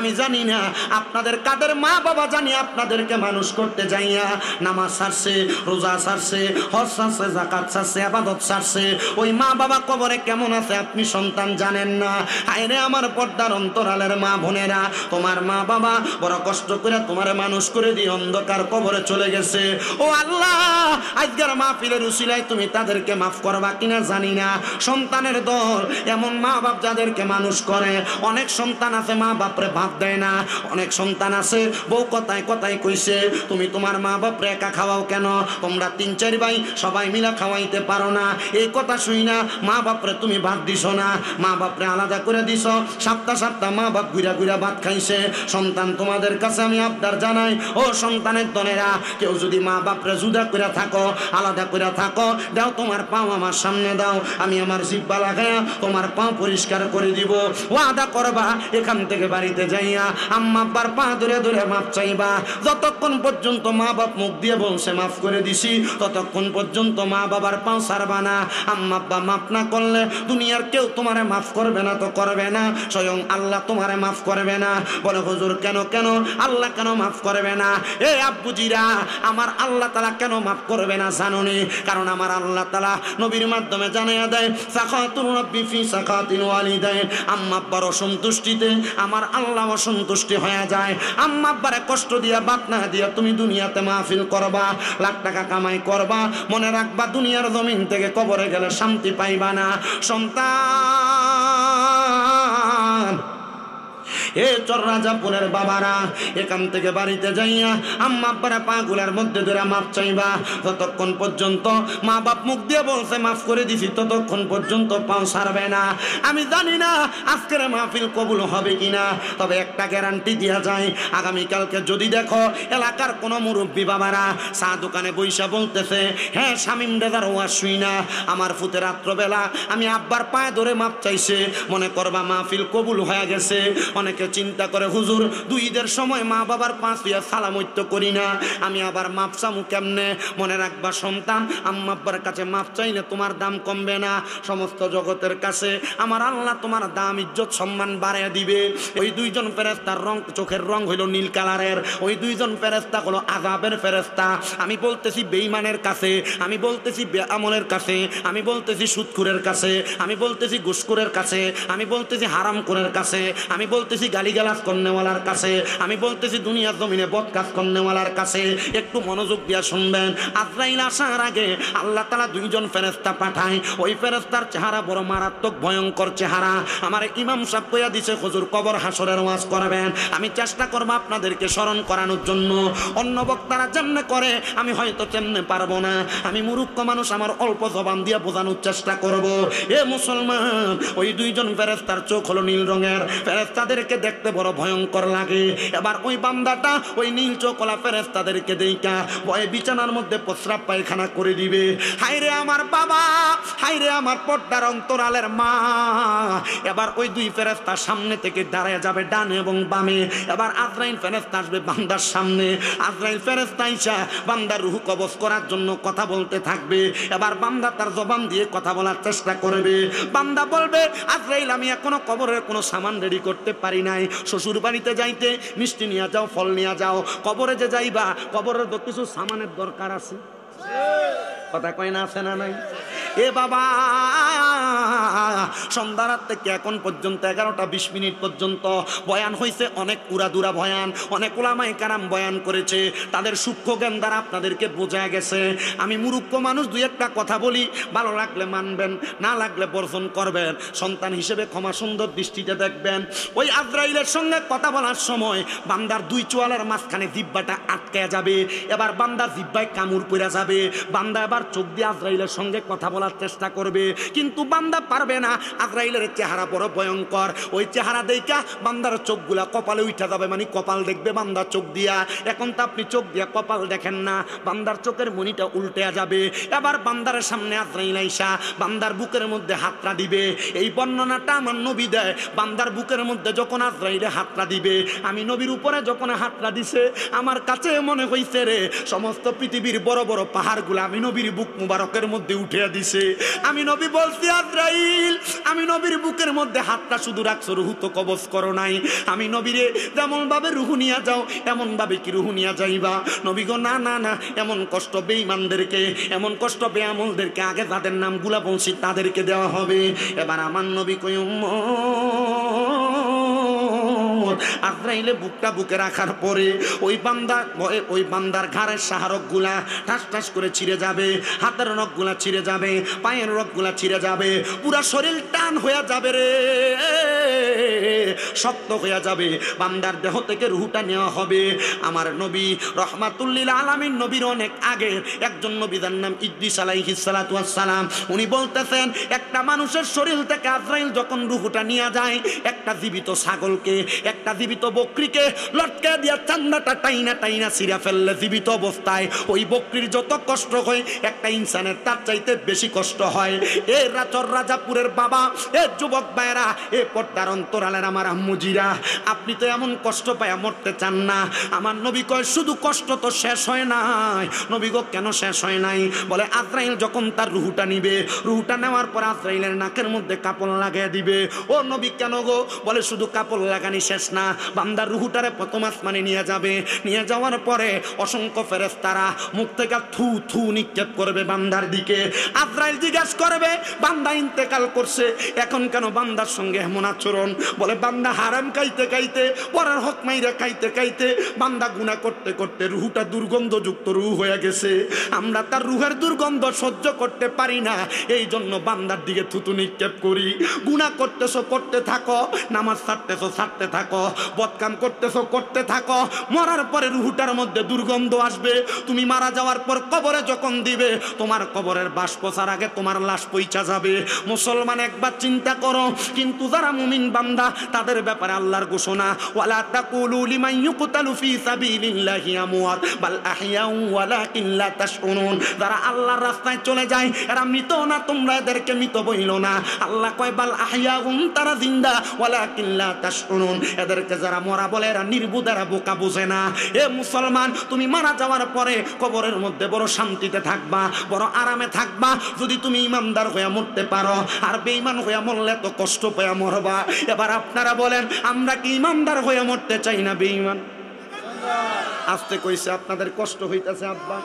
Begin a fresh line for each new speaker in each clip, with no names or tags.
আমি জানি না আপনাদের কাদের মা বাবা জানি আপনাদেরকে মানুষ করতে যাইয়া নামাজ ছাড়ছে, রোজা ছাড়ছে, হজ ছাড়ছে, যাকাত ছাড়ছে, ইবাদত ছাড়ছে, ওই মা বাবা কবরে কেমন আছে আপনি সন্তান জানেন না। হায়রে আমার পর্দার অন্তরালের মা বোনেরা, তোমার মা বাবা বড় কষ্ট করে তোমার মানুষ করে দিয়ে অন্ধকার কবরে চলে গেছে। ও আল্লাহ, আজকের মাহফিলের উসিলায় তুমি তাদেরকে মাফ করবা কিনা জানি না। সন্তানের দল এমন মা বাপ যাদেরকে মানুষ করে, অনেক সন্তান আছে মা বাপরে ভাত দেয় না, অনেক সন্তান আছে বউ কথায় কথায় কইছে তুমি তোমার মা বাপরে একা খাওয়াও কেন, তোমরা 3-4 ভাই সবাই মিলা খাওয়াইতে পারো না। এই কথা শুই না মা বাপরে তুমি ভাত দিছ না, মা বাপরে আলাদা করে দিছ, সপ্তাহ সপ্তাহ মা বাপ ঘুরা ঘুরা ভাত খাইছে। সন্তান তোমাদের কাছে আমি আবদার জানাই, ও সন্তানের দলেরা, কেউ যদি মা বাপরে জুদা করে থাকো, আলাদা করে থাকো, দাও তোমার পাও আমার সামনে দাও, আমি আমার জিব্বা লাগায়া তোমার পাও পরিষ্কার করে দিব। ওয়াদা করবা এখান থেকে বাড়িতে যাইয়া আম্মা আব্বার পা ধরে ধরে মাপ চাইবা। যতক্ষণ পর্যন্ত মা বাপ মুখ দিয়ে বলছে মাফ করে দিছি, ততক্ষণ পর্যন্ত মা বাবার পাও ছাড়বা না। আম্মা আব্বা মাফ না করলে দুনিয়ার কেউ তোমারে মাফ করবে না, তো করবে না, স্বয়ং আল্লাহ তোমারে মাফ করবে না। বলে হুজুর কেন কেন আল্লাহ কেন মাফ করবে না? এ আব্বুজিরা, আমার আল্লাহ তাআলা কেন মাফ করবে না জানো নি? কারণ আমার আল্লাহ তাআলা নবীর মাধ্যমে জানিয়ে দেয়, সাখাতুর রাব্বি ফি সাখাতিল ওয়ালিদাইন, আম্মা আব্বার অসন্তুষ্টিতে আমার আল্লাহ অসন্তুষ্টি হয়ে যায়। আম্মা আব্বারে কষ্ট দিয়া বাত না দিয়া তুমি দুনিয়াতে মাহফিল করবা, লাখ টাকা কামাই করবা, মনে রাখবা দুনিয়ার জমিন থেকে কবরে গেলে শান্তি পাইবা না। সন্তান এ চররাজাপুরের বাবারা, এখান থেকে বাড়িতে যাইয়া আম্মা আব্বারা পাগুলার মধ্যে ধরে মাপ চাইবা। যতক্ষণ পর্যন্ত মা বাপ মুখ দিয়ে বলছে মাফ করে দিছি, ততক্ষণ পর্যন্ত পাও ছাড়বে না। আমি জানি না আজকের মাহফিল কবুল হবে কিনা, তবে একটা গ্যারান্টি দেওয়া যায়, আগামীকালকে যদি দেখো এলাকার কোনো মুরব্বী বাবারা চা দোকানে বৈশা বলতেছে, হ্যাঁ শামিম রেজার ওয়াজ শুই না, আমার ফুতে রাত্রবেলা আমি আব্বার পায়ে ধরে মাপ চাইছে, মনে করবা মাহফিল কবুল হয়ে গেছে। অনেকে চিন্তা করে হুজুর 2 ঈদের সময় মা বাবার পাঁচ দিয়া সালামত্য করি না, আমি আবার মাপ চামু কেমনে? মনে রাখবা সন্তান, আম্মা আব্বার কাছে মাপ চাইলে তোমার দাম কমবে না, সমস্ত জগতের কাছে আমার আল্লাহ তোমার দাম ইজ্জত সম্মান বাড়িয়ে দিবে। ওই 2 জন ফেরেশতার রং, চোখের রং হইল নীল কালারের, ওই 2 জন ফেরেশতা হলো আযাবের ফেরেশতা। আমি বলতেছি বেঈমানের কাছে, আমি বলতেছি বেআমলের কাছে, আমি বলতেছি সুদখোরের কাছে, আমি বলতেছি ঘুষখোরের কাছে, আমি বলতেছি হারামখোরের কাছে, আমি বলতেছি গালিগালাজ করনেওয়ালার কাছে, আমি বলতেছি দুনিয়ার জমিনে বদকাজ করনেওয়ালার কাছে। একটু মনোযোগ দিয়া শুনবেন। আজরাইল আসার আগে আল্লাহ তাআলা 2 জন ফেরেশতা পাঠায়। ওই ফেরেশতার চেহারা বড় মারাত্মক ভয়ঙ্কর চেহারা। আমার ইমাম সাহেব কইয়া দিছে হুজুর কবর হাসরের ওয়াজ করবেন, আমি চেষ্টা করব আপনাদেরকে স্মরণ করানোর জন্য। অন্য বক্তারা যেমনে করে আমি হয়তো তেমনে পারবো না, আমি মূর্খ মানুষ, আমার অল্প জবান দিয়া বোঝানোর চেষ্টা করব। এ মুসলমান, ওই 2 জন ফেরেশতার চোখ হলো নীল রঙের, ফেরেশতাদেরকে দেখতে বড় ভয়ঙ্কর লাগে। এবার ওই বান্দাটা ওই নীল চোখলা ফেরেশতাদেরকে দেইকা ভয়ে বিছানার মধ্যে প্রস্রাব পায়খানা করে দিবে। হায়রে আমার বাবা, হায়রে আমার পর্দার অন্তরালের মা। এবার ওই 2 ফেরেশতা সামনে থেকে দাঁড়ায় যাবে ডানে এবং বামে। এবার আজরাইল ফেরেশতা আসবে বান্দার সামনে। আজরাইল ফেরেশতা আইসা বান্দার রূহ কবজ করার জন্য কথা বলতে থাকবে। এবার বান্দা তার জবান দিয়ে কথা বলার চেষ্টা করবে। বান্দা বলবে, আজরাইল আমি এখনো কবরের কোনো সামান রেডি করতে পারি নাই, শ্বশুর বাড়িতে যাইতে মিষ্টি নিয়ে যাও, ফল নিয়ে যাও, কবরে যে যাইবা কবরের তো কিছু সামানের দরকার আছে। কথা কয় না, আছে না নাই? এ বাবা, সন্ধ্যা রাত থেকে এখন পর্যন্ত 11টা 20 মিনিট পর্যন্ত বয়ান হয়েছে, অনেক উড়াদুরা বয়ান, অনেক উলামায়ে কেরাম বয়ান করেছে, তাদের সূক্ষ্ম জ্ঞান দ্বারা আপনাদেরকে বোঝা গেছে। আমি মূর্খ মানুষ, 2-1টা কথা বলি, ভালো লাগলে মানবেন, না লাগলে বর্জন করবেন, সন্তান হিসেবে ক্ষমা সুন্দর দৃষ্টিতে দেখবেন। ওই আজরাইলের সঙ্গে কথা বলার সময় বান্দার 2 চোয়ালের মাঝখানে জিহ্বাটা আটকে যাবে। এবার বান্দার জিহ্বায় কামড় পড়ে যাবে। বান্দা এবার চোখ দিয়ে আজরাইলের সঙ্গে কথা বলার চেষ্টা করবে, কিন্তু বান্দা পারবে না। আজরাইলের চেহারা বড় ভয়ঙ্কর, ওই চেহারা দেখা বান্দার চোখগুলা কপালে উঠে যাবে, মানে কপাল দেখবে বান্দার চোখ দিয়া। এখন তো আপনি চোখ দিয়া কপাল দেখেন না, বান্দার চোখের মনিটা উল্টে যাবে। এবার বান্দার সামনে আজরাইল আইসা বান্দার বুকের মধ্যে হাতটা দিবে। এই বর্ণনাটা আমার নবী দেয়। বান্দার বুকের মধ্যে যখন আজরাইলে হাতটা দিবে, আমি নবীর উপরে যখন হাতটা দিছে, আমার কাছে মনে হইছে রে সমস্ত পৃথিবীর বড় বড় পাহাড়গুলো আমি নবীর বুক মুবারকের মধ্যে উঠিয়ে দিছে। আমি নবী বলছি, আজরাইল জিবরাইল, আমি নবীর বুকের মধ্যে হাতটা শুধু রাখছো, রুহু তো কবজ করো নাই। আমি নবীরে যেমন ভাবে রুহু নিয়া যাও এমন ভাবে কি রুহু নিয়া যাইবা? নবী গো না না না, এমন কষ্ট বেঈমানদেরকে, এমন কষ্ট বেআমলদেরকে আগে যাদের নামগুলা বলছি তাদেরকে দেওয়া হবে। এবার আমার নবী কই আজরাইলে বুকটা বুকে রাখার পরে ওই বান্দার ঘাড়ের সাহারক গুলা ঠাস ঠাস করে ছিঁড়ে যাবে, হাতের নখ গুলা ছিঁড়ে যাবে, পায়ের নখ গুলা ছিঁড়ে যাবে, পুরা শরীর টান হয়ে যাবে রে, শক্ত হয়ে যাবে। বান্দার দেহ থেকে রুহটা নেওয়া হবে। আমার নবী রহমাতুল্লিল আলামিন নবীর অনেক আগে একজন নবী, যার নাম ইদ্রিস আলাইহিস সালাতু ওয়াস সালাম, উনি বলতেছেন একটা মানুষের শরীর থেকে আজরাইল যখন রুহটা নিয়ে যায়, একটা জীবিত ছাগলকে, একটা জীবিত বকরিকে লটকে দিয়া চান্দাটা টাইনা টাইনা ছিঁড়া ফেললে জীবিত অবস্থায় ওই বকরির যত কষ্ট হয় একটা ইনসানের তার চাইতে বেশি কষ্ট হয়। এ রাজাপুরের বাবা, এ যুবক ভাইরা, এ পর্দার অন্তরালের আমার আম্মুজিরা, আপনি তো এমন কষ্ট পায়া মরতে চান না। আমার নবী কয় শুধু কষ্ট তো শেষ হয় নাই। নবী গো কেন শেষ হয় নাই? বলে আজরাইল যখন তার রুহুটা নিবে, রুহুটা নেওয়ার পর আজরাইলের নাকের মধ্যে কাপড় লাগিয়ে দিবে। ও নবী কেন গো? বলে শুধু কাপড় লাগানি শেষ না, বান্দার রুহুটারে প্রথম আসমানে নিয়ে যাবে। নিয়ে যাওয়ার পরে অসংখ্য ফেরেশতারা মুখ থেকে থু থু নিক্ষেপ করবে বান্দার দিকে। আজরাইল জিজ্ঞাসা করবে বান্দা ইন্তেকাল করছে, এখন কেন বান্দার সঙ্গে এমন আচরণ? বলে বান্দা হারাম খাইতে খাইতে, পরের হক মাইরা খাইতে খাইতে, বান্দা গুনাহ করতে করতে রুহুটা দুর্গন্ধযুক্ত রুহ হয়ে গেছে। আমরা তার রুহের দুর্গন্ধ সহ্য করতে পারি না, এই জন্য বান্দার দিকে থুতু নিক্ষেপ করি। গুনাহ করতেছো করতে থাকো, নামাজ ছাড়তেছো ছাড়তে থাকো, বদকাম করতেছো করতে থাকো, মরার পরে রুহুটার মধ্যে দুর্গন্ধ আসবে। তুমি মারা যাওয়ার পর কবরে যখন দিবে, তোমার কবরের বাস পচার আগে তোমার লাশ পইচা যাবে। মুসলমান একবার চিন্তা করো। কিন্তু যারা মুমিন বান্দা তাদের ব্যাপারে আল্লাহর ঘোষণা, ওয়ালা তাকুলু লিমান ইউকতালু ফি সাবিলিল্লাহি আমওয়াত বাল আহইয়াউ ওয়ালাকিন লা তাশউরুন। যারা আল্লাহর রাস্তায় চলে যায় এরা মৃত না, তোমরা এদেরকে মৃত বইলো না। আল্লাহ কয় বাল আহইয়াউম, তারা জিন্দা, ওয়ালাকিন লা তাশউরুন, এদেরকে যারা মরা বলে এরা নির্বুধ, এরা বোকা, বোঝে না। এ মুসলমান, তুমি মারা যাওয়ার পরে কবরের মধ্যে বড় শান্তিতে থাকবা, বড় আরামে থাকবা যদি তুমি ইমানদার হয়ে মরতে পারো। আর বেঈমান হয়ে মরলে তো কষ্ট পেয়ে মরবা। এবার আপনারা বলেন, আমরা কি ইমানদার হয়ে মরতে চাই না বেঈমান? আস্তে কইছে আপনাদের কষ্ট হইতেছে আব্বা।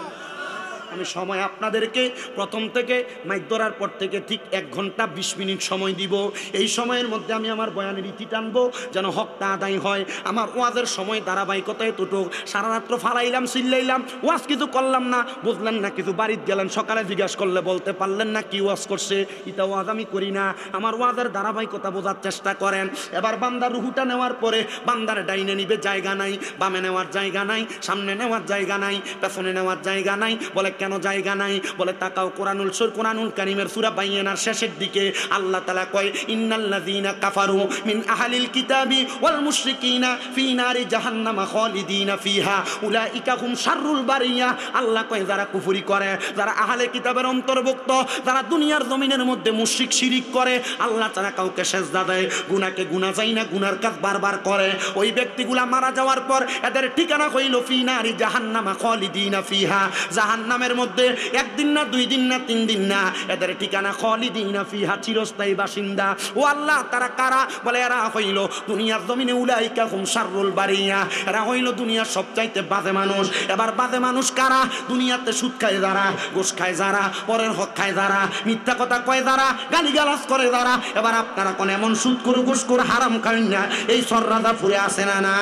আমি সময় আপনাদেরকে প্রথম থেকে মাইক ধরার পর থেকে ঠিক 1 ঘন্টা 20 মিনিট সময় দিব। এই সময়ের মধ্যে আমি আমার বয়ানের ইতি টানবো যেন হকটা আদায় হয়। আমার ওয়াজের সময় ধারাবাহিকতায় টুটুক। সারা রাত্র ফালাইলাম, চিল্লাইলাম, ওয়াজ কিছু করলাম না, বুঝলেন না কিছু, বাড়িতে গেলেন, সকালে জিজ্ঞাসা করলে বলতে পারলেন না কি ওয়াজ করছে। এটা ওয়াজ আমি করি না। আমার ওয়াজের ধারাবাহিকতা বোঝার চেষ্টা করেন। এবার বান্দার রুহুটা নেওয়ার পরে বান্দার ডাইনে নিবে জায়গা নাই, বামে নেওয়ার জায়গা নাই, সামনে নেওয়ার জায়গা নাই, পেছনে নেওয়ার জায়গা নাই। বলে কেন জায়গা নাই? বলে তাকাও কোরআনুল কারীমের সূরা বাইয়িনার শেষের দিকে আল্লাহ তাআলা কয়, ইন্নাল্লাযীনা কাফারু মিন আহলিল কিতাবি ওয়াল মুশরিকিনা ফি নারি জাহান্নামা খালিদিনা ফিহা উলাইকা হুম শাররুল বারিয়া। আল্লাহ কয় যারা কুফরি করে, যারা আহলে কিতাবের অন্তর্ভুক্ত, যারা দুনিয়ার জমিনের মধ্যে মুশরিক শিরিক করে, আল্লাহ তাআলা কাউকে সেজদা দেয়, গুনাহকে গুনাহ যায় না, গুনার কাজ বারবার করে, ওই ব্যক্তিগুলা মারা যাওয়ার পর এদের ঠিকানা হইল ফি নারি জাহান্নামা খালিদিনা ফিহা, জাহান্নামের মধ্যে 1 দিন না 2 দিন না 3 দিন না, এদের ঠিকানা খালিদিনা ফিহা, চিরস্থায়ী বাসিন্দা। ও আল্লাহ, তারা কারা? বলে এরা হইল দুনিয়ার জমিনে উলাইকা হুম শাররুল বারিয়া, এরা হইল দুনিয়ার সবচাইতে বাজে মানুষ। এবার বাজে মানুষ কারা? দুনিয়াতে সুদ খায় যারা, ঘুষ খায় যারা, পরের হক খায় যারা, মিথ্যা কথা কয় যারা, গালিগালাজ করে যারা। এবার আপনারা কোন এমন সুদ করে ঘুষ করে হারাম খায় না, এই সররাদা ফুরে আসে না না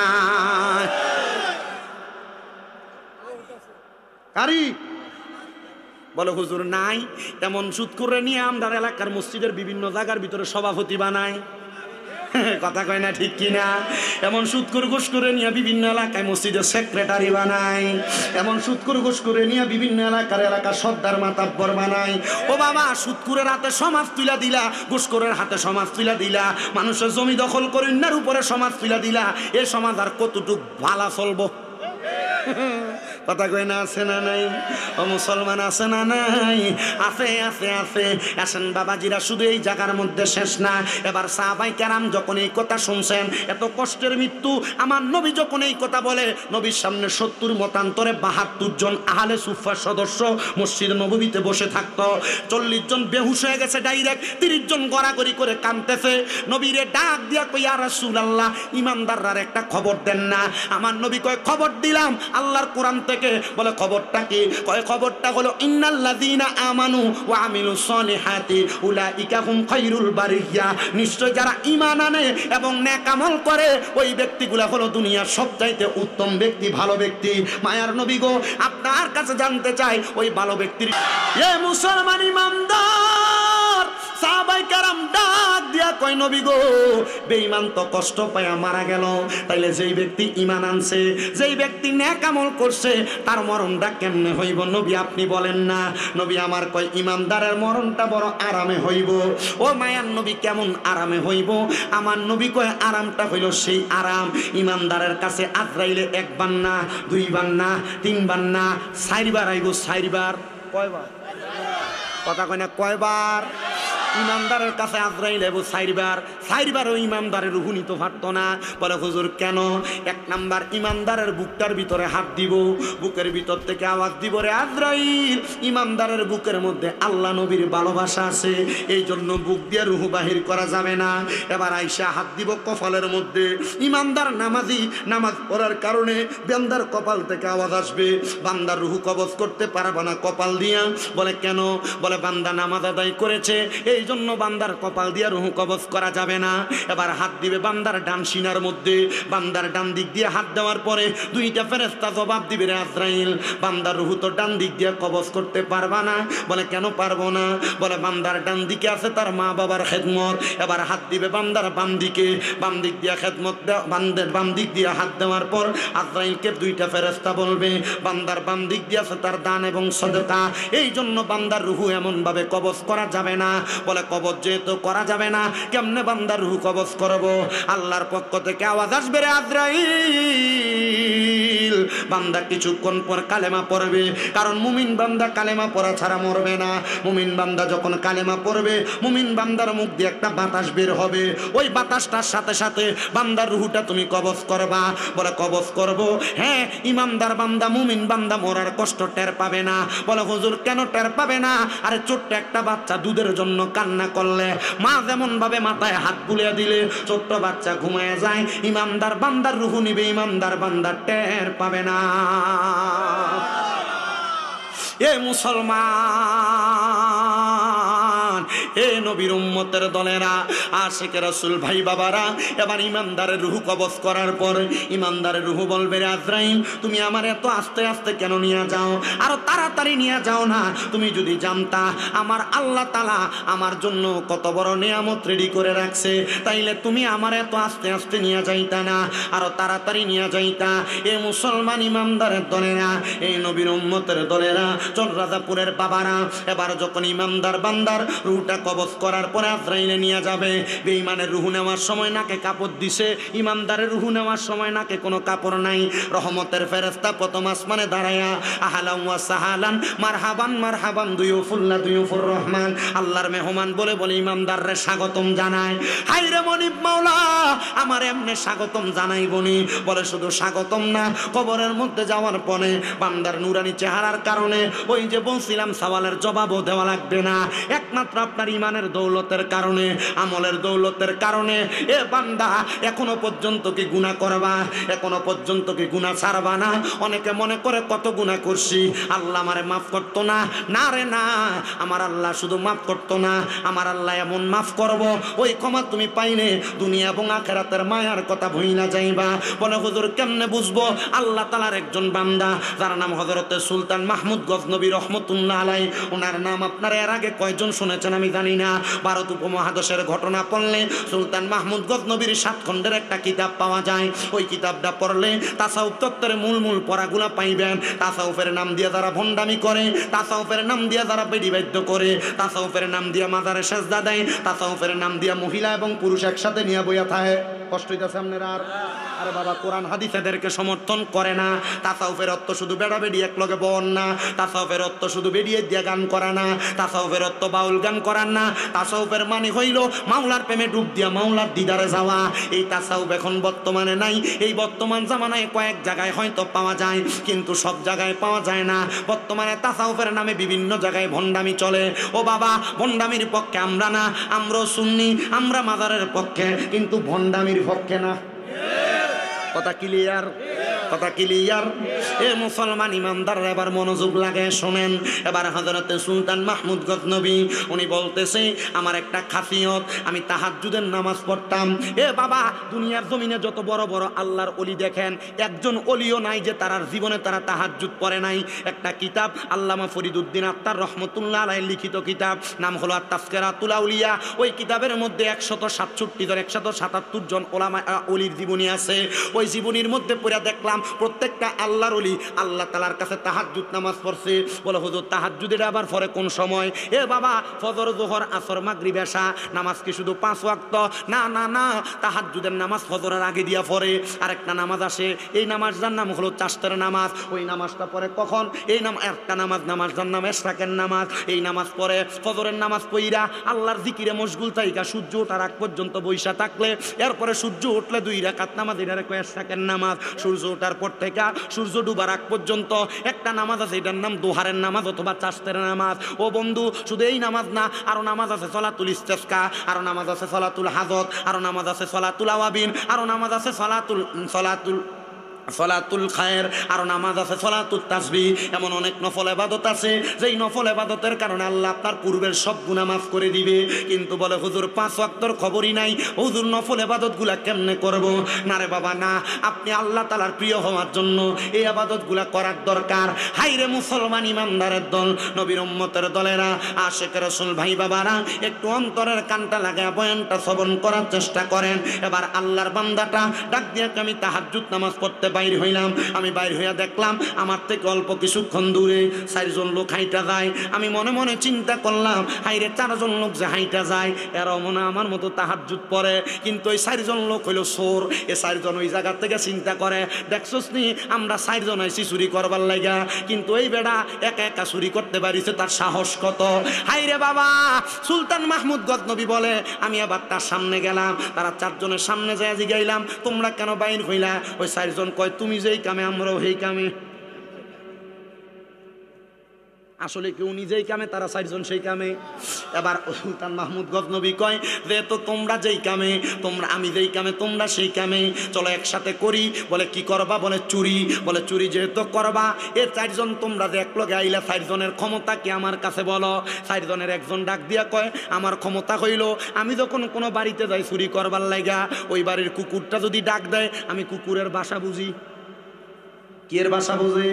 কারি? বলে হুজুর নাই, এমন সুদ করে নিয়ে আমরা এলাকার মসজিদের বিভিন্ন জায়গার ভিতরে সভাপতি বানাই। কথা কয় না ঠিক কিনা? এমন সুদ করে ঘুষ করে নিয়ে বিভিন্ন এলাকায় মসজিদের সেক্রেটারি বানাই, এমন সুদ করে ঘুষ করে নিয়ে বিভিন্ন এলাকার সর্দার মাতাব্বর বানাই। ও বাবা, সুদকুরের হাতে সমাজ তুলা দিলা, ঘুষখোরের হাতে সমাজ তুলা দিলা, মানুষের জমি দখল করে উপরে সমাজ তুলা দিলা, এ সমাজ আর কতটুক ভালো চলবো? কথা কয় না, আছে না নাই? ও মুসলমান, আছে না নাই? আছে, আছে, আছে। আসেন বাবাজিরা, শুধু এই জায়গার মধ্যে শেষ না। এবার সাহাবায়ে কেরাম যখন এই কথা শুনছেন, এত কষ্টের মৃত্যু, আমার নবী যখন এই কথা বলে, নবীর সামনে 70 মতান্তরে 72 জন আহলে সুফফার সদস্য মসজিদ নববীতে বসে থাকতো। 40 জন বেহুশ হয়ে গেছে ডাইরেক্ট, 30 জন গড়াগড়ি করে কাঁদতেছে। নবীরে ডাক দিয়া কই, ইয়া রাসূলুল্লাহ, ইমানদাররা একটা খবর দেন না। আমার নবী কয়, খবর দিলাম আল্লাহর কোরআন থেকে। বলে খবরটা কি? কয় খবরটা হলো, ইন্নাল্লাযীনা আমানু ওয়া আমিলুস সলিহাতি উলাইকা হুম খায়রুল বারিয়া। নিশ্চয় যারা ঈমান আনে এবং নেক আমল করে, ওই ব্যক্তিগুলা হলো দুনিয়ার সবচাইতে উত্তম ব্যক্তি, ভালো ব্যক্তি। মায়ার নবী গো, আপনার কাছে জানতে চাই, ওই ভালো ব্যক্তির এ মুসলমান ইমানদার সাহাবায়ে কেরাম ডাক দিয়া কয়, নবী গো, বেঈমান তো কষ্ট পায়া মারা গেল, তাইলে যেই ব্যক্তি ঈমান আনছে, যেই ব্যক্তি নেক আমল করছে, তার মরণটা কেমনে হইব নবী আপনি বলেন না? নবী আমার কয়, ঈমানদারের মরণটা বড় আরামে হইব। ও মায়ার নবী, কেমন আরামে হইব? আমার নবী কয়, আরামটা হইল সেই আরাম, ঈমানদারের কাছে আজরাইলে 1 বার না, 2 বার না, 3 বার না, 4 বার আইব। 4 বার? কয়বার? কথা কয় না, কয়বার? ইমানদারের কাছে আজরাইল এবো 4 বার। 4 বারও ইমানদারের রূহ নিতে পারতো না। বলে হুজুর কেন? 1 নাম্বার, ইমানদারের বুকটার ভিতরে হাত দিব, বুকের ভিতর থেকে আওয়াজ দিব, রে আজরাইল, ইমানদারের বুকের মধ্যে আল্লাহ নবীর ভালোবাসা আছে, এই জন্য বুক দিয়ে রূহ বাহির করা যাবে না। এবার আইসা হাত দিব কপালের মধ্যে। ইমানদার নামাজি, নামাজ পড়ার কারণে বান্দার কপাল থেকে আওয়াজ আসবে, বান্দার রূহ কবজ করতে পারবে না কপাল দিয়া। বলে কেন? বলে বান্দা নামাজ আদায় করেছে, এই জন্য বান্দার কপাল দিয়া রূহ কবজ করা যাবে না। এবার হাত দিবে বান্দার ডান সিনার মধ্যে, বান্দার ডান দিক দিয়ে হাত দেওয়ার পরে 2টা ফেরেশতা জবাব দিবে, রে আজরাইল, বান্দার রূহ তো ডান দিক দিয়ে কবজ করতে পারবা না। বলে কেন পারবো না? বলে বান্দার ডান দিকে আছে তার মা বাবার খেদমত। এবার হাত দিবে বান্দার বাম দিকে, বাম দিক দিয়ে খেদমত, বান্দার বাম দিক দিয়ে হাত দেওয়ার পর আজরাইলকে 2টা ফেরেশতা বলবে, বান্দার বাম দিক দিয়ে আছে তার দান এবং সদকা, এই জন্য বান্দার রূহ এমন ভাবে কবজ করা যাবে না। বলে কবজ যেহেতু করা যাবে না, কেমনে বান্দার রূহ কবজ করব? আল্লাহর পক্ষ থেকে আওয়াজ আসবে, রে আজরাইল, বান্দা কিছুক্ষণ পর কালেমা পড়বে, কারণ মুমিন বান্দা কালেমা পড়া ছাড়া মরবে না। মুমিন বান্দা যখন কালেমা পড়বে, মুমিন বান্দার মুখ দিয়ে একটা বাতাস বের হবে, ওই বাতাসটার সাথে সাথে বান্দার রূহটা তুমি কবজ করবা। বলে কবজ করব? হ্যাঁ। ইমানদার বান্দা, মুমিন বান্দা মরার কষ্ট টের পাবে না। বলে হুজুর কেন টের পাবে না? আরে ছোট্ট একটা বাচ্চা দুধের জন্য কান্না করলে মা যেমন ভাবে মাথায় হাত বুলিয়ে দিলে ছোট্ট বাচ্চা ঘুমিয়ে যায়, ইমানদার বান্দার রূহ নিবে, ইমানদার বান্দার টের পাবে না। এ মুসলমান, এ নবীর উম্মতের দলেরা, আশিকে রাসূল ভাই বাবারা, এবার ইমানদারের রূহ কবজ করার পর ইমানদারের রূহ বলবে, রে আজরাইল, তুমি আমার এত আস্তে আস্তে কেন নিয়ে যাও? আরো তাড়াতাড়ি নিয়ে যাও না। তুমি যদি জানতা আমার আল্লাহ তাআলা আমার জন্য কত বড় নিয়ামত রেডি করে রাখছে, তাইলে তুমি আমার এত আস্তে আস্তে নিয়ে যাইতা না, আরো তাড়াতাড়ি নিয়ে যাইতা। এ মুসলমান ইমানদারের দলেরা, এই নবীর উম্মতের দলেরা, চররাজাপুরের বাবারা, এবার যখন ইমানদার বান্দার রূহটা কবজ করার পরে আজরাইলে নিয়ে যাবে, বেঈমানের রূহ নেওয়ার সময় নাকে কাপড় দিছে, ইমানদারের রূহ নেওয়ার সময় নাকে কোনো কাপড় নাই। রহমতের ফেরেশতা প্রথম আসমানে দাঁড়ায়া আহলান ওয়া সাহালান, মারহাবান মারহাবান, দুয়ুফুল্লাহ দুয়ুফুর রহমান, আল্লাহর মেহমান বলে বলে ইমানদাররে স্বাগতম জানায়। হাই রে মনিব মাওলা, আমার এমনে স্বাগতম জানাই বনি। বলে শুধু স্বাগতম না, কবরের মধ্যে যাওয়ার পরে বান্দার নুরানি চেহারার কারণে ওই যে বলছিলাম সওয়ালের জবাবও দেওয়া লাগবে না, একমাত্র আপনার ইমানের দৌলতের কারণে, আমলের দৌলতের কারণে। এ বান্দা, এখনো পর্যন্ত কি গুনাহ করবা? এখনো পর্যন্ত কি গুনাহ ছাড়বা না? অনেকে মনে করে কত গুনাহ করছি, আল্লাহ আমারে মাফ করতো না। না রে না, আমার আল্লাহ শুধু মাফ করতো না, আমার আল্লাহ এমন মাফ করব, ওই ক্ষমা তুমি পাইলে দুনিয়া এবং আখিরাতের মায়ার কথা ভুইলা যাইবা। বলে হুজুর কেমনে বুঝবো? আল্লাহ তাআলার একজন বান্দা যার নাম হযরতে সুলতান মাহমুদ গজনবী রহমতুল্লাহ আলাইহি, ওনার নাম আপনারা এর আগে কয়জন শুনেছেন আমি জানি না। ভারত উপমহাদেশের ঘটনা পড়লে সুলতান মাহমুদ গজনবীর 7 খণ্ডের একটা কিতাব পাওয়া যায়। ওই কিতাবটা পড়লে তাসাউফ তত্ত্বের মূল পড়াগুলা পাইবেন। তাসাউফের নাম দিয়ে যারা ভণ্ডামি করে, তাসাউফের নাম দিয়ে যারা বেড়িবাদ্য করে, তাসাউফের নাম দিয়ে মাজারে সেজদা দেয়, তাসাউফের নাম দিয়ে মহিলা এবং পুরুষ একসাথে নিয়ে বইয়া থাকে, কষ্ট হইতেছে আপনার? আর আরে বাবা, কোরআন হাদিস এদেরকে সমর্থন করে না। তাসাউফের অর্থ শুধু বেড়া বেড়ি এক লগে বন না, তাসাউফের অর্থ শুধু বেরিয়ে দিয়ে গান করা না, তাসাউফের অর্থ বাউল গান করার না। তাসাউফের মানে হইল মাওলার প্রেমে ডুব দিয়া মাওলার দিদারে যাওয়া। এই তাসাউফ এখন বর্তমানে নাই। এই বর্তমান জামানায় কয়েক জায়গায় হয়তো পাওয়া যায়, কিন্তু সব জায়গায় পাওয়া যায় না। বর্তমানে তাসাউফের নামে বিভিন্ন জায়গায় ভণ্ডামি চলে। ও বাবা, ভণ্ডামির পক্ষে আমরা না, আমরাও সুন্নি, আমরা মাজারের পক্ষে, কিন্তু ভণ্ডামির পক্ষে না। কথা ক্লিয়ার? কথা ক্লিয়ার? এ মুসলমান ইমানদাররা এবার মনোযোগ লাগে শোনেন। এবার হযরতে সুলতান মাহমুদ গজনবী উনি বলতেছে, আমার একটা খাসিয়ত, আমি তাহাজ্জুদের নামাজ পড়তাম। এ বাবা, দুনিয়ার জমিনে যত বড় বড় আল্লাহর ওলি দেখেন, একজন ওলিও নাই যে তার জীবনে তারা তাহাজ্জুদ পড়ে নাই। একটা কিতাব আল্লামা ফরিদউদ্দিন আত্তার রহমতুল্লাহ আলাইহির লিখিত কিতাব, নাম হলো আত-তাযকিরাতুল আউলিয়া। ওই কিতাবের মধ্যে 167 জন 177 জন ওলামা ওলির জীবনী আছে। ওই জীবনীর মধ্যে পড়ে দেখলাম প্রত্যেকটা আল্লাহর ওলি আল্লাহ তাআলার কাছে তাহাজ্জুদ নামাজ পড়ছে। বলে হুজুর, তাহাজ্জুদের আবার পরে কোন সময়? এ বাবা, ফজর, যোহর, আসর, মাগরিব, এশা নামাজ কি শুধু 5 ওয়াক্ত? না না না, তাহাজ্জুদের নামাজ ফজরের আগে দিয়া পড়ে। আরেকটা নামাজ আসে, এই নামাজটার নাম হলো চাশতের নামাজ। ওই নামাজটা পড়ে কখন? এই একটা নামাজটার নাম এশরাকের নামাজ। এই নামাজ পড়ে ফজরের নামাজ পইরা আল্লাহর জিকিরে মশগুল থাইকা সূর্য ওঠার আগ পর্যন্ত বইসা থাকলে, এরপরে সূর্য উঠলে 2 রাকাত নামাজ, এটারে কয় এশরাকের নামাজ। সূর্য ওঠার পর থেকে সূর্য ডুবার আগ পর্যন্ত একটা নামাজ আছে, এটার নাম দোহারের নামাজ অথবা চাশতের নামাজ। ও বন্ধু, শুধু এই নামাজ না, আরো নামাজ আছে সলাতুল ইস্তেসকা, আরো নামাজ আছে সলাতুল হাজত, আরো নামাজ আছে সলাতুল আওয়াবিন, আরো নামাজ আছে সলাতুল খায়ের, আরো নামাজ আছে সলাতুল তাসবিহ। এমন অনেক নফল ইবাদত আছে, যেই নফল ইবাদতের কারণে আল্লাহ আপনার পূর্বের সব গুনাহ মাফ করে দিবে। কিন্তু বলে হুজুর 5 ওয়াক্তর খবরই নাই, হুজুর নফল ইবাদতগুলা কেমনে করব? না রে বাবা না, আপনি আল্লাহ তাআলার প্রিয় হওয়ার জন্য এই ইবাদতগুলা করার দরকার। হাইরে মুসলমান ইমানদারের দল, নবীর উম্মতের দলেরা, আশিক রাসূল ভাই বাবারা, একটু অন্তরের কানটা লাগায় বয়ানটা শ্রবণ করার চেষ্টা করেন। এবার আল্লাহর বান্দাটা ডাক দিয়ে, আমি তাহাজ্জুদ নামাজ পড়তে বাইর হইলাম। আমি বাইর হইয়া দেখলাম আমার থেকে অল্প কিছুক্ষণ দূরে 4 জন লোক হাইটা যায়। আমি মনে মনে চিন্তা করলাম, হাইরে 4 জন লোক যে হাইটা যায়, এরাও মনে আমার মতো তাহাজ্জুদ পড়ে। কিন্তু ওই 4 জন লোক হইল চোর। এ 4 জন ওই জায়গা থেকে চিন্তা করে, দেখছস নি আমরা 4 জন আইছি চুরি করবার লাগা, কিন্তু এই বেড়া একা একা চুরি করতে পারিছে, তার সাহস কত! হাইরে বাবা, সুলতান মাহমুদ গজনবী বলে, আমি আবার তার সামনে গেলাম। তারা 4 জনের সামনে যায় জিগাইলাম, তোমরা কেন বাইর হইলা? ওই 4 জন কয়, তুমি যেই কামে আমরাও সেই কামে। আসলে কেউ নিজেই কামে, তারা 4 জন সেই কামে। এবার সুলতান মাহমুদ গজনবী কয়, যেহেতু তোমরা যেই কামে, আমি যেই কামে, তোমরা সেই কামে, চলো একসাথে করি। বলে কি করবা? বলে চুরি। বলে চুরি যেহেতু করবা, এ 4 জন তোমরা যে একলগে আইলা, 4 জনের ক্ষমতা কি আমার কাছে বলো। 4 জনের একজন ডাক দিয়া কয়, আমার ক্ষমতা হইল, আমি যখন কোনো বাড়িতে যাই চুরি করবার লাগা, ওই বাড়ির কুকুরটা যদি ডাক দেয়, আমি কুকুরের বাসা বুঝি। কি এর বাসা বুঝে?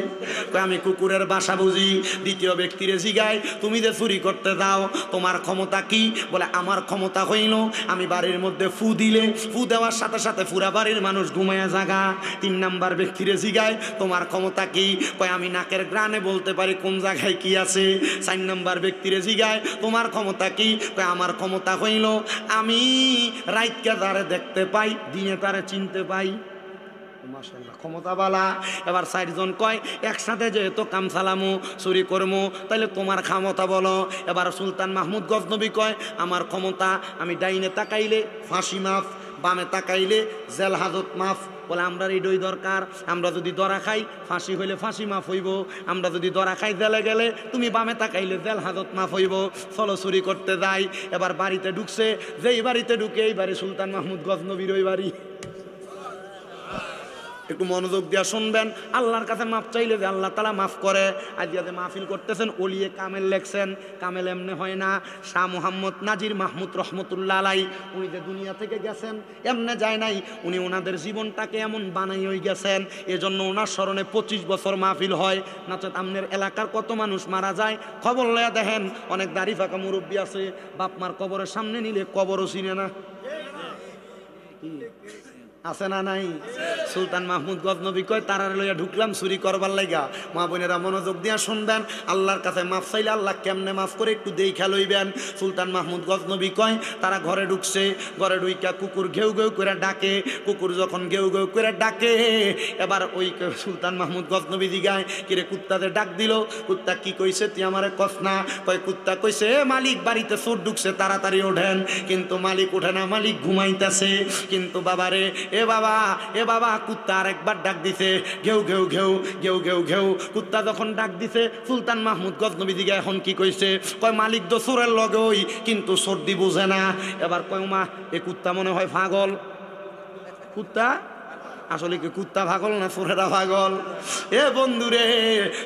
আমি কুকুরের বাসা বুঝি। দ্বিতীয় ব্যক্তিরে জিগায়, তুমি যে চুরি করতে দাও, তোমার ক্ষমতা কি? বলে আমার ক্ষমতা হইল, আমি বাড়ির মধ্যে ফু দিলে, ফু দেওয়ার সাথে সাথে পুরা বাড়ির মানুষ ঘুমায়া জাগা। 3 নাম্বার ব্যক্তিরে জিগায়, তোমার ক্ষমতা কি? কয় আমি নাকের গ্রানে বলতে পারি কোন জায়গায় কি আছে। 4 নাম্বার ব্যক্তিরে জিগায়, তোমার ক্ষমতা কি? কয় আমার ক্ষমতা হইল, আমি রাইতকে তারে দেখতে পাই, দিনে তারে চিনতে পাই। মাশাআল্লাহ, ক্ষমতা বালা। এবার 4 জন কয়, একসাথে যেহেতু কাম চালামু, চুরি করমু, তাইলে তোমার ক্ষমতা বলো। এবার সুলতান মাহমুদ গজনবী কয়, আমার ক্ষমতা, আমি ডাইনে তাকাইলে ফাঁসি মাফ, বামে তাকাইলে জেল হাজত মাফ। বলে আমরা এটাই দরকার, আমরা যদি ধরা খাই ফাঁসি হইলে ফাঁসি মাফ হইব, আমরা যদি ধরা খাই জেলে গেলে তুমি বামে তাকাইলে জেল হাজত মাফ হইব। চলো চুরি করতে যাই। এবার বাড়িতে ঢুকছে, যেই বাড়িতে ঢুকে এই বাড়ি সুলতান মাহমুদ গজনবীর ওই বাড়ি। একটু মনোযোগ দিয়া শুনবেন, আল্লাহর কাছে মাফ চাইলে যে আল্লাহ তাআলা মাফ করে। আজকে যে মাহফিল করতেছেন, ওলিয়ে কামেল লেখছেন, কামেল এমনি হয় না। শাহ মুহাম্মদ নাজির মাহমুদ রহমতুল্লাহ আলাই, উনি যে দুনিয়া থেকে গেছেন এমনি যায় নাই, উনি ওনাদের জীবনটাকে এমন বানাই হয়ে গেছেন। এজন্য ওনার স্মরণে 25 বছর মাহফিল হয়। নাচত আপনার এলাকার কত মানুষ মারা যায়, খবর লয়া দেখেন, অনেক দাড়ি ফাঁকা মুরব্বী আছে, বাপ মার কবরের সামনে নিলে কবরও চিনে না। আছে না নাই? সুলতান মাহমুদ গজনবী কয় তারারে লইয়া ঢুকলাম চুরি করবার লাইগা। মা বোনেরা মনোযোগ দিয়া শুনবেন, আল্লাহর কাছে মাফ চাইলে আল্লাহ কেমনে মাফ করে একটু দেখা লইবেন। সুলতান মাহমুদ গজনবী কয় তারা ঘরে ঢুকছে, ঘরে ঢুইকা কুকুর ঘেউ ঘেউ করে ডাকে। কুকুর যখন ঘেউ ঘেউ করে ডাকে, এবার ওই সুলতান মাহমুদ গজনবী দিগায় কিরে কুত্তাদের ডাক দিল, কুত্তা কি কইছে তুই আমারে কস না? কয় কুত্তা কইছে মালিক বাড়িতে চোর ঢুকছে তাড়াতাড়ি ওঠেন। কিন্তু মালিক ওঠে না, মালিক ঘুমাইতেছে। কিন্তু বাবারে এ বাবা, এ বাবা, কুত্তা আরেকবার ডাক দিছে, ঘেউ ঘেউ ঘেউ ঘেউ ঘেউ ঘেউ। কুত্তা যখন ডাক দিছে, সুলতান মাহমুদ গজনবী দিকে এখন কি কইছে? কয় মালিক তো চোরের লগে ওই, কিন্তু সর্দি বুঝে না। এবার কয় মা এ কুত্তা মনে হয় পাগল। কুত্তা আসলে কি কুত্তা পাগল না চোরেরা পাগল? এ বন্ধুরে,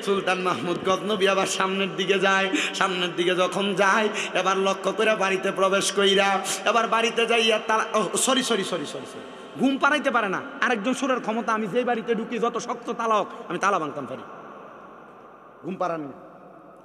সুলতান মাহমুদ গজনবী আবার সামনের দিকে যায়। সামনের দিকে যখন যায়, এবার লক্ষ্য করে বাড়িতে প্রবেশ কইরা, এবার বাড়িতে যাইয়া তারা sorry sorry sorry sorry sorry ঘুম পাড়াইতে পারে না। আরেকজন সুরের ক্ষমতা, আমি যেই বাড়িতে ঢুকি যত শক্ত তালা হোক আমি তালা ভাঙতাম পারি, ঘুম পাড়ানি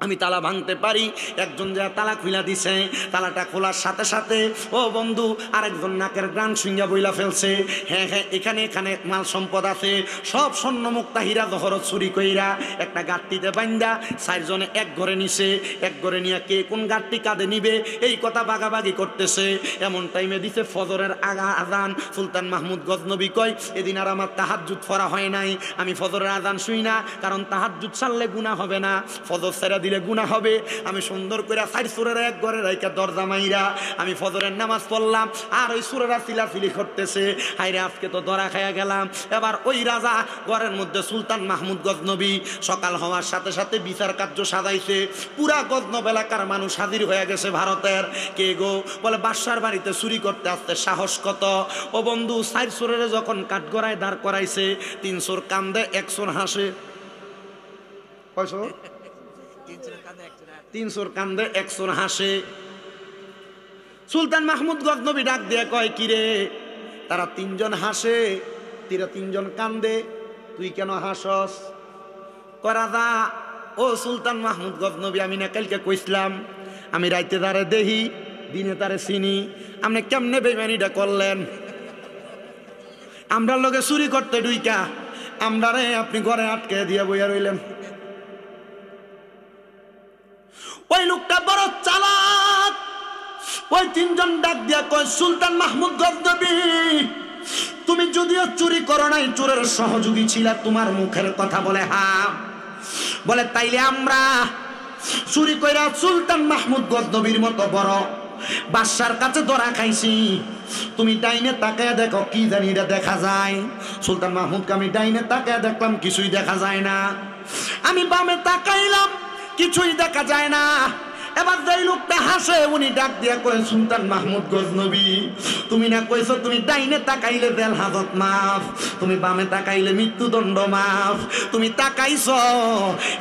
আমি তালা ভাঙতে পারি। একজন যা তালা খুলা দিছে, তালাটা খোলার সাথে সাথে ও বন্ধু আরেকজন নাকের গ্রান শুঙ্গা বইলা ফেলছে। হ্যাঁ হ্যাঁ, এখানে এখানে মাল সম্পদ আছে, সব স্বর্ণ মুক্তা হীরা জহরত চুরি কইরা একটা গাঁটটিতে বাইন্দা চারজনে এক ঘরে নিছে। এক ঘরে নিয়ে কে কোন গাঁটটি কাঁধে নিবে এই কথা বাগাবাগি করতেছে। এমন টাইমে দিছে ফজরের আজান। সুলতান মাহমুদ গজনবী কয় এদিন আর আমার তাহাজ্জুদ পড়া হয় নাই, আমি ফজরের আজান শুই না, কারণ তাহাজ্জুদ ছাড়লে গুনাহ হবে না, ফজর ছেড়ে দিলে গুনাহ হবে। আমি সুন্দর করে চার সুরের এক ঘরে রাইকা দরজা মাইরা আমি ফজরের নামাজ পড়লাম, আর ওই সুরেরা চিলাচিলি করতেছে। হাইরে আজকে তো ধরা খাইয়া গেলাম। এবার ওই রাজা ঘরের মধ্যে সুলতান মাহমুদ গজনবী সকাল হওয়ার সাথে সাথে বিচার কার্য সাজাইছে। পুরা গজনব এলাকার মানুষ হাজির হয়ে গেছে ভারতের। কে গো? বলে বাদশার বাড়িতে চুরি করতে আসতে সাহস কত? ও বন্ধু, চার সুরের যখন কাঠগড়ায় দাঁড় করাইছে, 3 সুর কান্দে 1 সুর হাসে। কয় সুর? 3 সুর কান্দে 1 সুর হাসে। সুলতান মাহমুদ গজনবী ডাক দিয়ে কয় কিরে, তারা 3 জন হাসে, তিরা 3 জন কান্দে, তুই কেন হাসস? কয় রাজা, ও সুলতান মাহমুদ গজনবী, আমি না কালকে কইছিলাম আমি রাইতে তারে দেহি, দিনে তারে চিনি, আপনি কেমনে বেইমানিটা করলেন? আমরা লোকে চুরি করতে ডুইকা আমরা রে আপনি ঘরে আটকে দিয়ে বইয়া রইলেন। ওই লোকটা বড় চালাক। ওই 3 জন ডাক দিয়া কয় সুলতান মাহমুদ গজনবী, তুমি যদিও চুরি করো নাই, চোরের সহযোগী ছিলা, তোমার মুখের কথা বলে হ্যাঁ। বলে তাইলে আমরা চুরি কইরা সুলতান মাহমুদ গজনবীর মতো বড় বাদশার কাছে ধরা খাইছি। তুমি ডাইনে তাকায় দেখো, কি জানি এটা দেখা যায়। সুলতান মাহমুদকে আমি ডাইনে তাকায় দেখলাম, কিছুই দেখা যায় না। আমি বামে তাকাইলাম, কিছুই দেখা যায় না। এবার যেই লোকটা হাসে উনি ডাক দিয়া কয় সুলতান মাহমুদ গজনবী, তুমি না কইছো তুমি ডাইনে তাকাইলে জেল হাজত মাফ, তুমি বামে তাকাইলে মৃত্যুদণ্ড মাফ, তুমি তাকাইছো।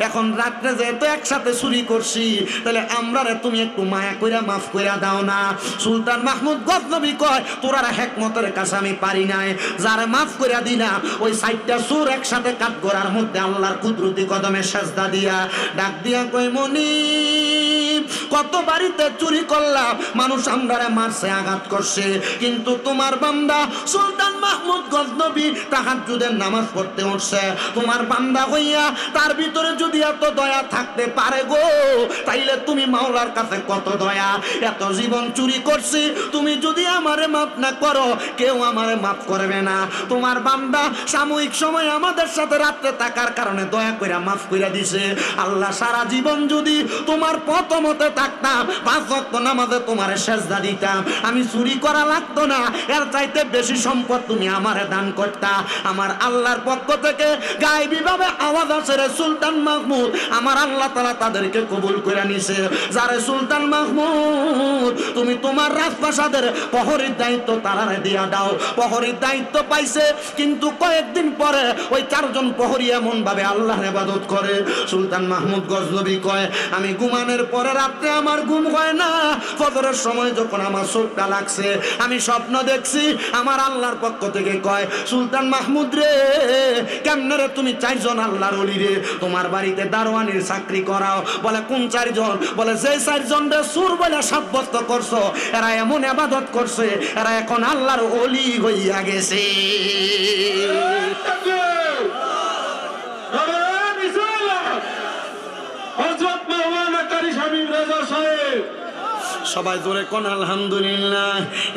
এখন রাত্রে যেহেতু একসাথে চুরি করছি, তাহলে আমরারে তুমি একটু মায়া কইরা মাফ কইরা দাও না। সুলতান মাহমুদ গজনবী কয় তোরার হেকমতের কাছে আমি পারি নাই, যারে মাফ কইরা দিনা ওই 4টা চোর একসাথে কাঠগড়ার মধ্যে আল্লাহর কুদরতি কদমে সেজদা দিয়া ডাক দিয়া কয় মনি, কত বাড়িতে চুরি করলাম, মানুষ আমরারে মারছে, আঘাত করছে, কিন্তু তোমার বান্দা সুলতান মাহমুদ গজনবী তাহাজ্জুদের নামাজ পড়তে উঠছে। তোমার বান্দা হইয়া তার ভিতরে যদি এত দয়া থাকতে পারে গো, তাইলে তুমি মাওলার কাছে কত দয়া। এত জীবন চুরি করছি, তুমি যদি আমারে মাফ না করো, কেউ আমারে মাফ করবে না। তোমার বান্দা সাময়িক সময় আমাদের সাথে রাত্রে থাকার কারণে দয়া কইরা মাফ কইরা দিছে। আল্লাহ সারা জীবন যদি তোমার পথ মতে থাকতাম, 5 ওয়াক্ত নামাজে তোমারে সেজদা দিতাম, আমি চুরি করা লাগতো না, এর চাইতে বেশি সম্পদ তুমি আমারে দান করতা। আমার আল্লাহর পক্ষ থেকে গায়েবী ভাবে আওয়াজ আসে রে সুলতান মাহমুদ, আমার আল্লাহ তাআলা তাদেরকে কবুল করে নিছে। যারে সুলতান মাহমুদ তুমি তোমার রাজপ্রাসাদের প্রহরীর দায়িত্ব তারারে দিয়া দাও। প্রহরীর দায়িত্ব পাইছে, কিন্তু কয়েকদিন পরে ওই 4 জন প্রহরী এমন ভাবে আল্লাহর ইবাদত করে, সুলতান মাহমুদ গজনবী কয় আমি ঘুমানোর পরে রাত্রে আমার ঘুম হয় না, ফজরের সময় যখন আমার চোখটা লাগছে আমি স্বপ্ন দেখছি, আমার আল্লাহর পক্ষ থেকে কয়, সুলতান মাহমুদ রে, কেমনে রে তুমি 4 জন আল্লাহর ওলি রে তোমার বাড়িতে দারোয়ানির চাকরি করাও? বলে কোন 4 জন? বলে যে 4 জন রে সুর বলে সাব্যস্ত করছো, এরা এমন ইবাদত করছে, এরা এখন আল্লাহর ওলি হইয়া গেছে। সবাই জোরে কোন আলহামদুলিল্লাহ।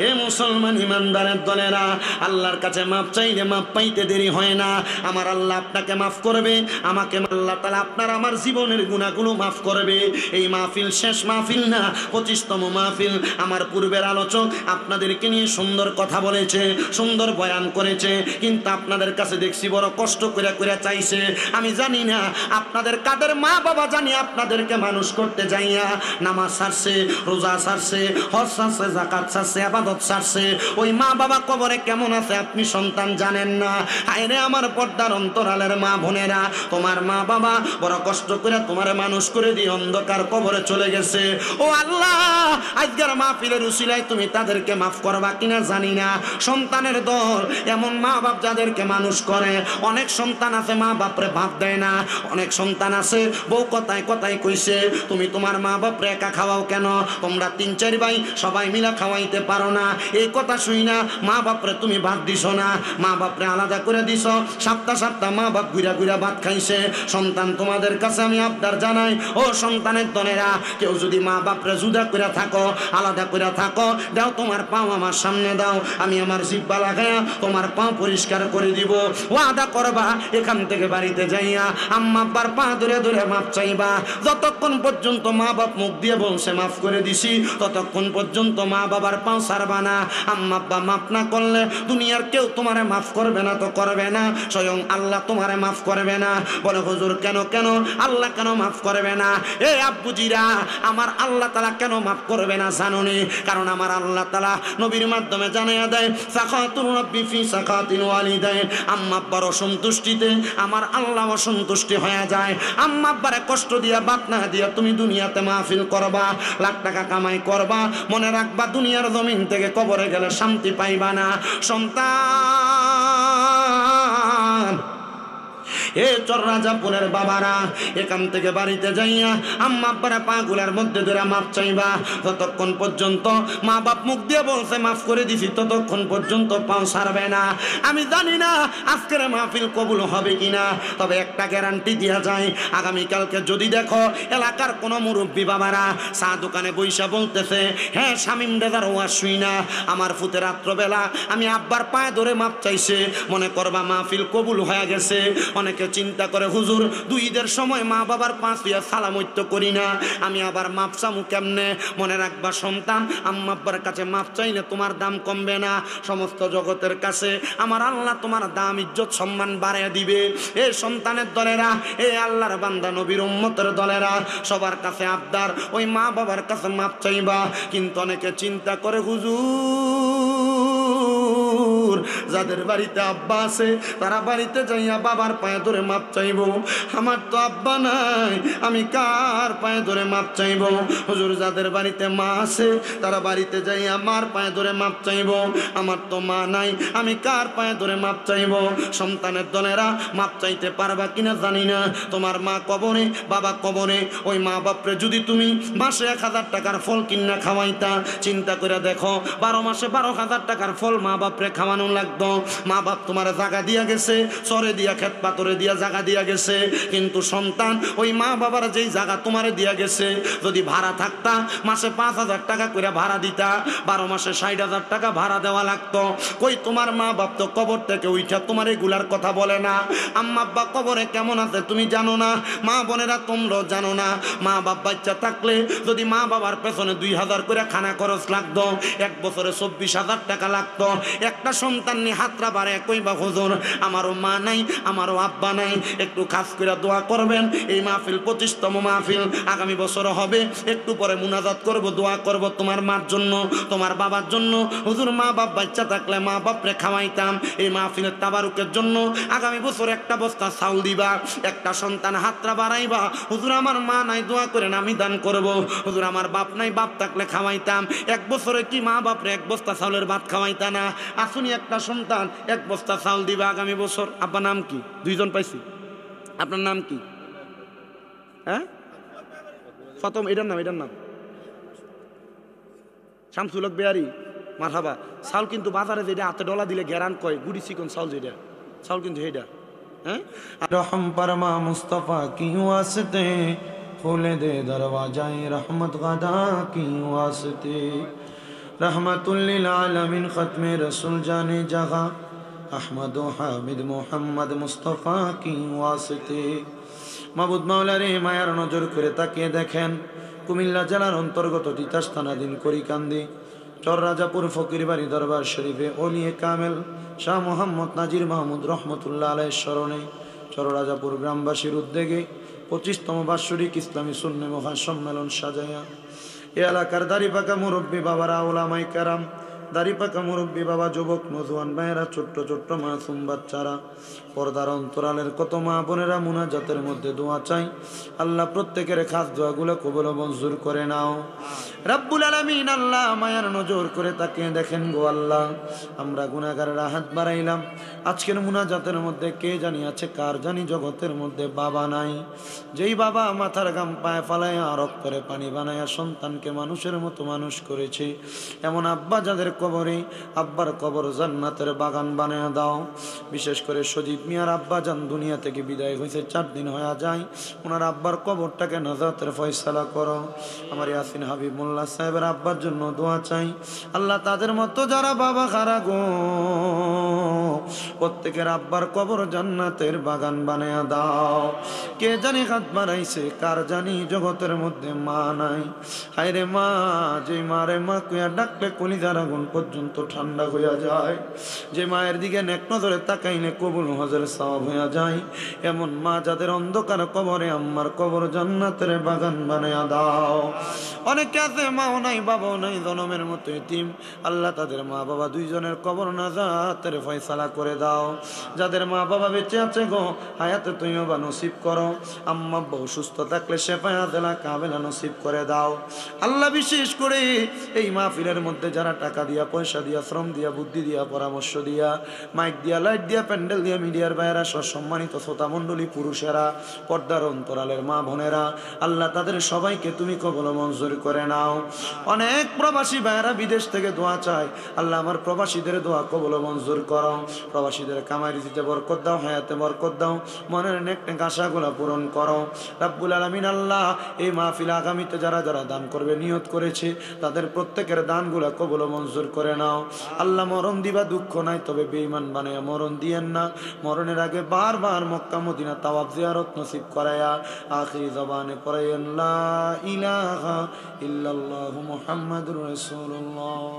এ মুসলমান ইমানদারের দলেরা, আল্লাহর কাছে মাপ চাইলে মাপ পাইতে দেরি হয় না। আমার আল্লাহ আপনাকে মাফ করবে, আমাকে আল্লাহ তাআলা আপনার আমার জীবনের গুনাহগুলো মাফ করবে। এই মাহফিল শেষ মাহফিল না, 25তম মাহফিল। আমার পূর্বের আলোচক আপনাদেরকে নিয়ে সুন্দর কথা বলেছে, সুন্দর বয়ান করেছে, কিন্তু আপনাদের কাছে দেখছি বড় কষ্ট করে চাইছে। আমি জানি না আপনাদের কাদের মা বাবা জানি আপনাদেরকে মানুষ করতে যাইয়া নামাজ ছাড়ছে, রোজা ছাড়ছে, হজ ছাড়ছে, যাকাত ছাড়ছে, ইবাদত ছাড়ছে, ওই মা বাবা কবরে কেমন আছে আপনি সন্তান জানেন না। হায়রে আমার পর্দার অন্তরালের মা বোনেরা, তোমার মা বাবা বড় কষ্ট করে তোমার মানুষ করে দিয়ে অন্ধকার কবরে চলে গেছে। ও আল্লাহ, আজকের মাহফিলের উসিলায় তুমি তাদেরকে মাফ করবা কিনা জানি না। সন্তানের দল, এমন মা বাপ যাদেরকে মানুষ করে, অনেক সন্তান আছে মা বাপরে ভাত দেয় না, অনেক সন্তান আছে বউ কথায় কথায় কইছে তুমি তোমার মা বাপরে একা খাওয়াও কেন, তোমরা 3-4 ভাই সবাই মিলা খাওয়াইতে পারো না। এই কথা শুই না মা বাপরে তুমি ভাত দিছ না, মা বাপরে আলাদা করে দিছ, সপ্তাহ মা বাপ ঘুরা ঘুরা ভাত খাইছে। সন্তান তোমাদের কাছে আমি আবদার জানাই, ও সন্তানের দলেরা, কেউ যদি মা বাপরে জুদা করে থাকো, আলাদা করে থাকো, দাও তোমার পাও আমার সামনে দাও, আমি আমার জিহ্বা লাগায়া তোমার পা পরিষ্কার করে দিব। ওয়াদা করবা এখান থেকে বাড়িতে যাইয়া আম্মা আব্বার পা ধরে ধরে মাপ চাইবা। যতক্ষণ পর্যন্ত মা বাপ মুখ দিয়ে বলছে মাফ করে দিছি, ততক্ষণ পর্যন্ত মা বাবার পাও ছাড়বা না। আম্মা আব্বা মাফ না করলে দুনিয়ার কেউ তোমারে মাফ করবে না, তো করবে না, স্বয়ং আল্লাহ তোমারে মাফ করবে না। বলে হুজুর কেন আল্লাহ কেন মাফ করবে না? এ আব্বুজিরা, আমার আল্লাহ তাআলা কেন মাফ করবে না জানোনি? কারণ আমার আল্লাহ তাআলা নবীর মাধ্যমে জানাইয়া দেয়, সাখাতুর রাব্বি ফি সাখাতিল ওয়ালিদাইন, আম্মা আব্বার অসন্তুষ্টিতে আমার আল্লাহ অসন্তুষ্টি হয়ে যায়। আম্মা আব্বারে কষ্ট দিয়া বাত না দিয়া তুমি দুনিয়াতে মাহফিল করবা, লাখ টাকা কামাই করবা, মনে রাখবা দুনিয়ার জমিন থেকে কবরে গেলে শান্তি পাইবা না। সন্তান, এ চররাজাপুরের বাবারা, এখান থেকে বাড়িতে যাইয়া আম্মা আব্বারা পাগুলার মধ্যে ধরে মাপ চাইবা। যতক্ষণ পর্যন্ত মা বাপ মুখ দিয়ে বলছে মাফ করে দিছি, ততক্ষণ পর্যন্ত পাও ছাড়বে না। আমি জানি না আজকের মাহফিল কবুল হবে কিনা, তবে একটা গ্যারান্টি দেওয়া যায়, আগামীকালকে যদি দেখো এলাকার কোনো মুরব্বী বাবারা চা দোকানে বইসা বলতেছে, হ্যাঁ শামিম দাদার ওয়াজ শুই না, আমার ফুতে রাত্রবেলা আমি আব্বার পায়ে ধরে মাপ চাইছে, মনে করবা মাহফিল কবুল হয়ে গেছে। অনেকে চিন্তা করে হুজুর 2 ঈদের সময় মা বাবার পাঁচ দিয়া সালামত্য করি না, আমি আবার মাপ চামু কেমনে? মনে রাখবা সন্তান, আম্মা আব্বার কাছে মাপ চাইলে তোমার দাম কমবে না, সমস্ত জগতের কাছে আমার আল্লাহ তোমার দাম ইজ্জত সম্মান বাড়িয়ে দিবে। এ সন্তানের দলেরা, এ আল্লাহর বান্দা নবীর উম্মতের দলেরা, সবার কাছে আবদার ওই মা বাবার কাছে মাপ চাইবা। কিন্তু অনেকে চিন্তা করে হুজুর যাদের বাড়িতে আব্বা আছে তারা বাড়িতে যাইয়া বাবার পায়ে ধরে মাপ চাইব, আমার তো আব্বা নাই, আমি কার পায়ে ধরে মাপ চাইব? হুজুর যাদের বাড়িতে মা আছে তারা বাড়িতে যাইয়া মার পায়ে ধরে মাপ চাইব, আমার তো মা নাই, আমি কার পায়ে ধরে মাপ চাইব? সন্তানের দলেরা, মাপ চাইতে পারবা কিনা জানি না। তোমার মা কবরে, বাবা কবরে, ওই মা বাপরে যদি তুমি মাসে 1000 টাকার ফল কিনা খাওয়াইতা, চিন্তা করে দেখো 12 মাসে 12,000 টাকার ফল মা বাপরে খাওয়ানো লাগতো। মা বাপ তোমার জায়গা দিয়া গেছে, চরে দিয়া খেত পাথরে দিয়া জায়গা দিয়া গেছে, কিন্তু সন্তান ওই মা বাবার যেই জায়গা তোমারে দিয়া গেছে, যদি ভাড়া থাকতা মাসে 5,000 টাকা করে ভাড়া দিতা, 12 মাসে 60,000 টাকা ভাড়া দেওয়া লাগতো। কই তোমার মা বাপ তো কবর থেকে উঠা তোমার এগুলার কথা বলে না। আম্মা আব্বা কবরে কেমন আছে তুমি জানো না, মা বোনেরা তোমরাও জানো না। মা বাপ বাচ্চা থাকলে যদি মা বাবার পেছনে 2,000 করে খানা খরচ লাগতো, 1 বছরে 24,000 টাকা লাগতো। একটা সন্তান সন্তান নিয়ে হাতরা বাড়ে কইবা হুজুর আমারও মা নাই আমারও আব্বা নাই, একটু খাস করে দোয়া করবেন। এই মাহফিল 25তম মাহফিল, আগামী বছর হবে, একটু পরে মুনাজাত করব, দোয়া করব তোমার মার জন্য, তোমার বাবার জন্য। হুজুর মা বাপ বাচ্চা থাকলে মা বাপরে খাওয়াইতাম, এই মাহফিলের তাবারুকের জন্য আগামী বছর একটা বস্তা চাউল দিবা, একটা সন্তান হাতরা বাড়াইবা। হুজুর আমার মা নাই, দোয়া করেন আমি দান করব। হুজুর আমার বাপ নাই, বাপ থাকলে খাওয়াইতাম। এক বছরে কি মা বাপরে এক বস্তা চাউলের ভাত খাওয়াইতা না? আসুনি একটা সন্তান এক বস্তা চাউল দিবা আগামী বছর। আপনার নাম কি? দুইজন পাইছি। আপনার নাম কি? হ্যাঁ প্রথম এটার নাম শামসুল হক বেয়ারি। মারহাবা। চাউল কিন্তু বাজারে যেটা হাতে ডলা দিলে গ্যারান কয় গুড়ি চিকন চাউল, যেটা চাউল কিন্তু সেইটা। হ্যাঁ রহম পরমা মুস্তফা কি ওয়াসতে खोले दे दरवाजाए रहमत गदा की वास्ते रहमतुल लिल आलमीन खत्म रसूल जाने जगह अहमद हामिद मोहम्मद मुस्तफ़ा की वास्ते মাবুদ মাওলা রে মায়ার নজর করে তাকিয়ে দেখেন কুমিল্লা জেলার অন্তর্গত তিতাস থানাধীন করিকান্দি চররাজাপুর ফকিরবাড়ি দরবার শরীফে ওলিয়ে কামেল শাহ মোহাম্মদ নাজির মাহমুদ রহমতুল্লাহ আলাইহির স্মরণে চররাজাপুর গ্রামবাসীর উদ্যোগে 25তম বার্ষিক ইসলামী সুন্নি মহাসম্মেলন সাজাইয়া এ এলাকার দাড়িপাকা মুরব্বী বাবারা, ওলামায়ে কেরাম, দাড়িপাকা মুরব্বী বাবা, যুবক নজওয়ান ভাইয়েরা, ছোট্ট ছোট্ট মাসুম বাচ্চারা, পর্দার অন্তরালের কত মা বোনেরা মুনাজাতের মধ্যে দোয়া চাই। আল্লাহ প্রত্যেকের খাস দোয়াগুলো কবুল ও মঞ্জুর করে নাও রব্বুল আলামিন। আল্লাহ মায়ার নজর করে তাকিয়ে দেখেন গো আল্লাহ, আমরা গুনাহগারেরা হাত বাড়াইলাম। আজকের মুনাজাতের মধ্যে কে জানি আছে, কার জানি জগতের মধ্যে বাবা নাই। যেই বাবা মাথার গাম পায়ে ফালাইয়া রক্তরে পানি বানাইয়া সন্তানকে মানুষের মতো মানুষ করেছে, এমন আব্বা যাদের কবরে, আব্বার কবর জান্নাতের বাগান বানায়া দাও। বিশেষ করে সজীব মিয়ার আব্বা যান দুনিয়া থেকে বিদায় হয়েছে 4 দিন হয়ে যায়, ওনার আব্বার কবরটাকে নাজাতের ফয়সালা করো। আমার ইয়াসিন হাবিব মোল্লা সাহেবের আব্বার জন্য দোয়া চাই। আল্লাহ তাদের মতো যারা বাবা খারা গো, প্রত্যেকের আব্বার কবর জান্নাতের বাগান বানায়া দাও। কে জানি হাত বাড়াইছে, কার জানি জগতের মধ্যে মা নাই। হায়রে মা, যে মারে মা কুয়া ডাকলে কলিজার আগুন পর্যন্ত ঠান্ডা হইয়া যায়, যে মায়ের দিকে নেক নজরে তাকাইলে কবুল হজের সওয়াব হইয়া যায়, এমন মা যাদের অন্ধকার কবরে আম্মার কবর জান্নাতের বাগান বানায়া দাও। অনেকে আছে মাও নাই বাবাও নাই, জনমের মতো এতিম। আল্লাহ তাদের মা বাবা দুইজনের কবর নাজাতের ফয়সালা করে দাও। যাদের মা বাবা বেঁচে আছে গো, হায়াতে তৈয়বা নসিব করো। আম্মা আব্বা সুস্থ থাকলে শেফায়া দেলা কাবেলা নসিব করে দাও। আল্লাহ বিশেষ করে এই মাহফিলের মধ্যে যারা টাকা দিয়া, পয়সা দিয়া, শ্রম দিয়া, বুদ্ধি দিয়া, পরামর্শ দিয়া, মাইক দিয়া, লাইট দিয়া, প্যান্ডেল দিয়া, মিডিয়ার ভাইয়েরা, সম্মানিত শ্রোতা মণ্ডলী, পুরুষেরা, পর্দার অন্তরালের মা বোনেরা, আল্লাহ তাদের সবাইকে তুমি কবুল মঞ্জুর করে নাও। অনেক প্রবাসী ভাইয়েরা বিদেশ থেকে দোয়া চায়, আল্লাহ আমার প্রবাসীদের দোয়া কবুল মঞ্জুর করো। প্রবাসীদের কামাই রিজিকে বরকত দাও, হায়াতে বরকত দাও, মনের নেক নেক আশাগুলো পূরণ করো রব্বুল আলামিন। আল্লাহ এই মাহফিল আগামীতে যারা যারা দান করবে নিয়ত করেছে, তাদের প্রত্যেকের দানগুলো কবুল মঞ্জুর করে নাও। আল্লাহ মরণ দিবা দুঃখ নাই, তবে বেঈমান বানায়া মরণ দিয়েন না। মরণের আগে বারবার মক্কা মদিনা তাওয়াফ জিয়ারত নসিব করায়া আখিরি জবানে পড়াইন লা ইলাহা ইল্লাল্লাহু মুহাম্মাদুর রাসূলুল্লাহ।